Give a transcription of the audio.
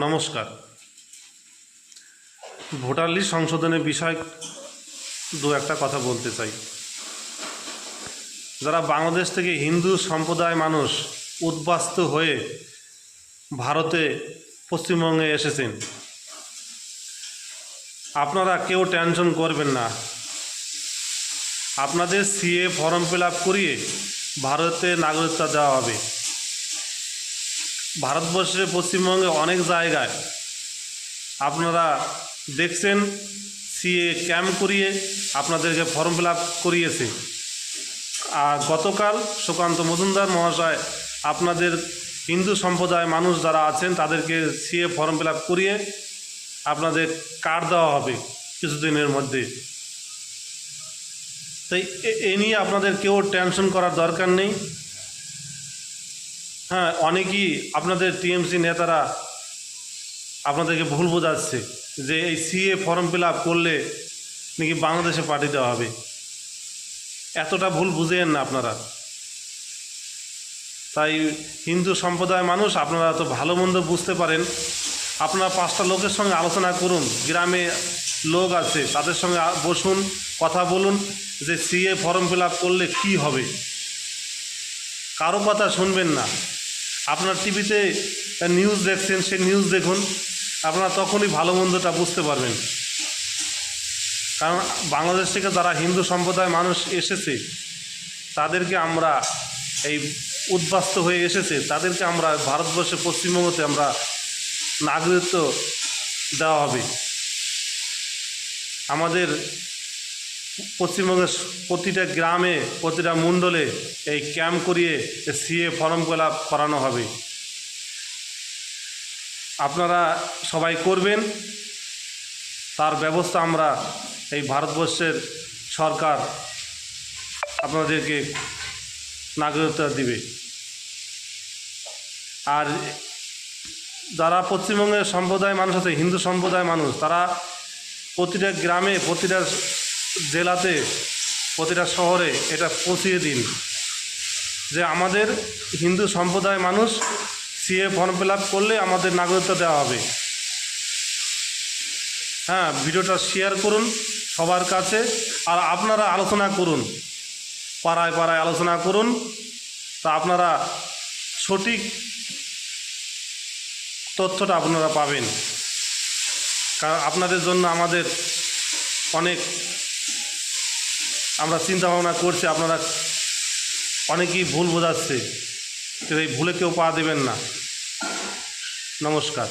নমস্কার। Voter list সংশোধনের বিষয় দু একটা কথা বলতে চাই। যারা বাংলাদেশ থেকে হিন্দু সম্প্রদায় মানুষ উদ্বাস্তু হয়ে ভারতে পশ্চিমবঙ্গে এসেছেন, আপনারা কেউ টেনশন করবেন না। আপনাদের সিএ ফর্ম ফিল আপ করিয়ে ভারতে নাগরিকত্ব দেওয়া হবে। ভারতবর্ষের পশ্চিমবঙ্গে অনেক জায়গায় আপনারা দেখছেন সিএ ক্যাম্প করিয়ে আপনাদেরকে ফর্ম ফিল আপ করিয়েছে। আর গতকাল সুকান্ত মজুমদার মহাশয় আপনাদের হিন্দু সম্প্রদায় মানুষ যারা আছেন তাদেরকে সিএ ফর্ম ফিল আপ করিয়ে আপনাদের কার্ড দেওয়া হবে কিছুদিনের মধ্যে। তাই এ নিয়ে আপনাদের কেউ টেনশন করার দরকার নেই। হ্যাঁ, অনেকেই আপনাদের টিএমসি নেতারা আপনাদেরকে ভুল বোঝাচ্ছে যে এই সিএ ফর্ম ফিল আপ করলে নাকি বাংলাদেশে পাঠিয়ে দেওয়া হবে। এতটা ভুল বুঝেন না আপনারা। তাই হিন্দু সম্প্রদায় মানুষ আপনারা তো ভালো মন্দ বুঝতে পারেন। আপনারা 5টা লোকের সঙ্গে আলোচনা করুন, গ্রামে লোক আছে তাদের সঙ্গে বসুন, কথা বলুন যে সিএ ফর্ম ফিল আপ করলে কী হবে। কারো কথা শুনবেন না। আপনার টিভিতে নিউজ দেখছেন, সেই নিউজ দেখুন, আপনারা তখনই ভালো মন্দটা বুঝতে পারবেন। কারণ বাংলাদেশ থেকে যারা হিন্দু সম্প্রদায় মানুষ এসেছে তাদেরকে আমরা এই উদ্বাস্ত হয়ে এসেছে তাদেরকে আমরা ভারতবর্ষে পশ্চিমবঙ্গতে আমরা নাগরিকত্ব দেওয়া হবে। আমাদের পশ্চিমবঙ্গের প্রতিটা গ্রামে প্রতিটা মণ্ডলে এই ক্যাম্প করিয়ে সিএ ফর্ম ফিল আপ করানো হবে। আপনারা সবাই করবেন, তার ব্যবস্থা আমরা এই ভারতবর্ষের সরকার আপনাদেরকে নাগরিকত্ব দিবে। আর যারা পশ্চিমবঙ্গের সম্প্রদায় মানুষ আছে, হিন্দু সম্প্রদায় মানুষ, তারা প্রতিটা গ্রামে প্রতিটা জেলাতে প্রতিটা শহরে এটা পৌঁছিয়ে দিন যে আমাদের হিন্দু সম্প্রদায় মানুষ সিএ ফর্ম ফিল আপ করলে আমাদের নাগরিকত্ব দেওয়া হবে। হ্যাঁ, ভিডিওটা শেয়ার করুন সবার কাছে। আর আপনারা আলোচনা করুন, পাড়ায় পাড়ায় আলোচনা করুন, তা আপনারা সঠিক তথ্যটা আপনারা পাবেন। কারণ আপনাদের জন্য আমাদের অনেক আমরা চিন্তা ভাবনা করছি। আপনারা অনেকেই ভুল বোঝাচ্ছে, এই ভুলে কেউ পা দেবেন না। নমস্কার।